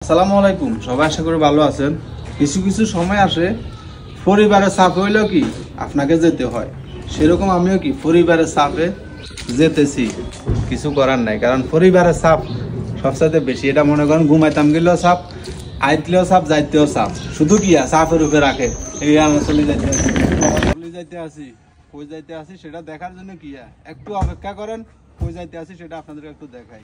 আসসালামু আলাইকুম, সবাই আশা করি ভালো আছেন। কিছু কিছু সময় আসে পরিবারের চাপ হইলেও কি আপনাকে যেতে হয়, সেরকম আমিও কি পরিবারের চাপে যেতেছি। কিছু করার নাই, কারণ পরিবারের চাপ সবচাইতে বেশি। এটা মনে করেন ঘুমাইতাম গেলেও চাপ, আইতলেও চাপ, যাইতেও চাপ। শুধু কি চাপের উপরে রাখে এই চলে যাইতে আসি কই যাইতে আসি সেটা দেখার জন্য কি একটু অপেক্ষা করেন। কই যাইতে আসি সেটা আপনাদেরকে একটু দেখাই।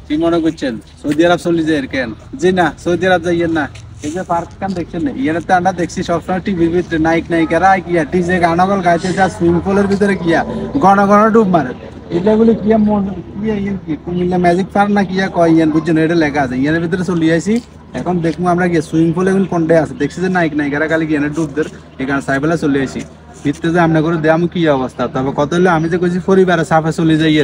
কি মনে করছেন সৌদি আরব চলে যায় কেন? জি না, সৌদি আরব যাইয়েন না। এই যে পার্ক কান দেখছেন না, ইয়ার তো আমরা দেখছি সবসময় টিভির ভিতরে নায়ক নায়িকারা কিয়া টিজে গানগল গাইতে যা সুইমিং পুলের ভিতরে কিয়া ঘন ঘন ডুব মারে। এটা বলে কিয়া মন কিয়া ইয়েন কি কুমিল্লা ম্যাজিক পার্ক না কিয়া কয় ইয়ান বুঝছেন, এটা লেখা আছে ইয়ার ভিতরে চলে আইছি। এখন দেখবো আমরা গিয়ে সুইমিং পুল এখন কোনটাই আছে, দেখছি যে নায়ক নায়িকারা খালি গিয়ে ডুব দের, এখানে সাইবেলা চলে আসি ভিতরে যে আমরা করে দেয়াম কি অবস্থা। তবে কত হলো আমি যে কইছি পরিবারের সাফে চলে যাই,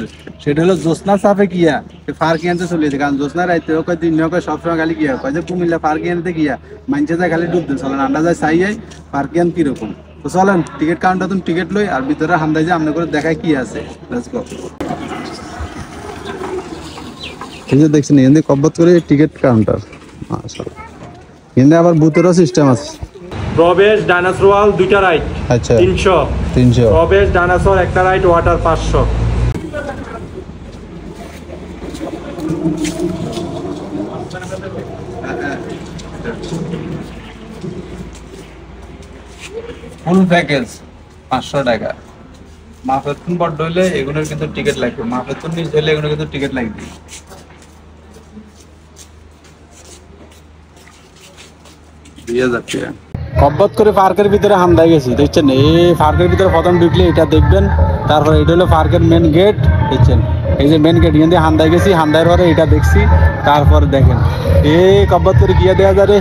সেটা হলো জ্যোৎস্না সাফে কিয়া পার্কে আনতে চলে যায়। কারণ জ্যোৎস্না রাইতে কয় দিন কয় সবসময় খালি কিয়া কয় যে কুমিল্লা পার্কে আনতে গিয়া মানছে যায় খালি ডুব দেন। চলেন আমরা যাই চাই যাই পার্কে আন কিরকম। তো চলেন টিকিট কাউন্টার তুমি টিকিট লই আর ভিতরে হামদাই যে আমরা করে দেখাই কি আছে। Let's go. এই যে দেখছেন এখানে কব্বত করে টিকিট কাউন্টার, মাশাআল্লাহ। এখানে আবার বুথেরও সিস্টেম আছে। প্রবেশ ডাইনোসর দুইটা রাইড, আচ্ছা 300 প্রবেশ ডাইনোসর একটা রাইড, ওয়াটার 500। ফুল প্যাকেজ 500 টাকা। মাফেতুন বড় হইলে এগুলোর কিন্তু টিকিট লাগবে, মাফেতুন নিচ হইলে এগুলোর কিন্তু টিকিট লাগবে। কব্বত করে পার্কের ভিতরে হামদাই গেছি, দেখছেন এই পার্কের ভিতরে প্রথম ঢুকলে এটা দেখবেন, তারপরে এটা হলো পার্কের মেন গেট। দেখছেন এই যে মেন গেট, এখান দিয়ে হামদাই গেছি, হামদাইয়ের পরে এটা দেখছি। তারপরে দেখেন এই কব্বত করে গিয়ে দেওয়া যায় রে,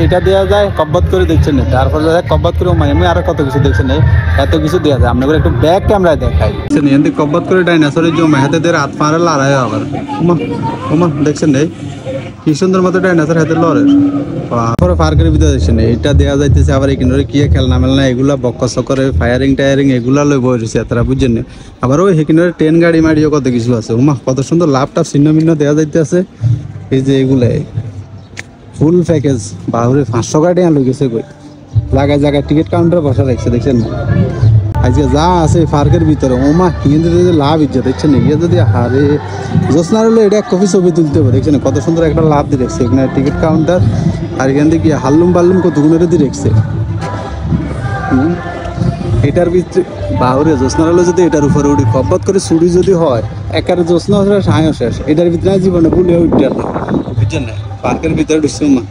এটা দেওয়া যায় কব্বত করে, দেখছেন না। তারপরে কব্বত করে এমনি আরো কত কিছু দেখছেন, এত কিছু দেওয়া যায়। আপনাদের একটু ব্যাক ক্যামেরায় দেখাই। এখান থেকে কব্বত করে ডাইনোসরের জমা হাতে দিয়ে হাত পাড়ে লড়াই আবার ওমা ওমা, দেখছেন এই কি সুন্দর মতো ডাইনোসর হাতে লড়ে। তারপরে পার্কের ভিতরে দেখছেন এটা দেওয়া যাইতেছে। আবার এখানে কি খেলনা মেলনা এগুলা বক্স করে ফায়ারিং টায়ারিং এগুলা লই বই রয়েছে তারা, বুঝছেন না। আবার ওই এখানে ট্রেন গাড়ি মাড়িও কত কিছু আছে। ওমা কত সুন্দর লাভটা ছিন্ন ভিন্ন দেওয়া যাইতেছে। এই যে এগুলাই ফুল প্যাকেজ বাহুরে 500 টাকা লই গেছে কই, জায়গায় জায়গায় টিকিট কাউন্টার বসা রাখছে, দেখছেন না। আজকে যা আছে পার্কের ভিতরে ওমা কিন্তু লাভ ইজ্জত, দেখছেন ইয়ে যদি হারে জ্যোৎস্নার হলো এটা কপি ছবি তুলতে হবে। দেখছেন কত সুন্দর একটা লাভ দিয়ে রেখেছে এখানে টিকিট কাউন্টার। আর এখান থেকে হাল্লুম বাল্লুম কত গুণের দিয়ে রেখেছে। এটার ভিতরে বাহুরে জ্যোৎস্নার হলো যদি এটার উপরে উঠি কব্বত করে চুরি যদি হয় একারে জ্যোৎস্না সায়ও শেষ। এটার ভিতরে জীবনে ভুলে উঠতে, বুঝছেন না। পার্কের ভিতরে ঢুকছে মা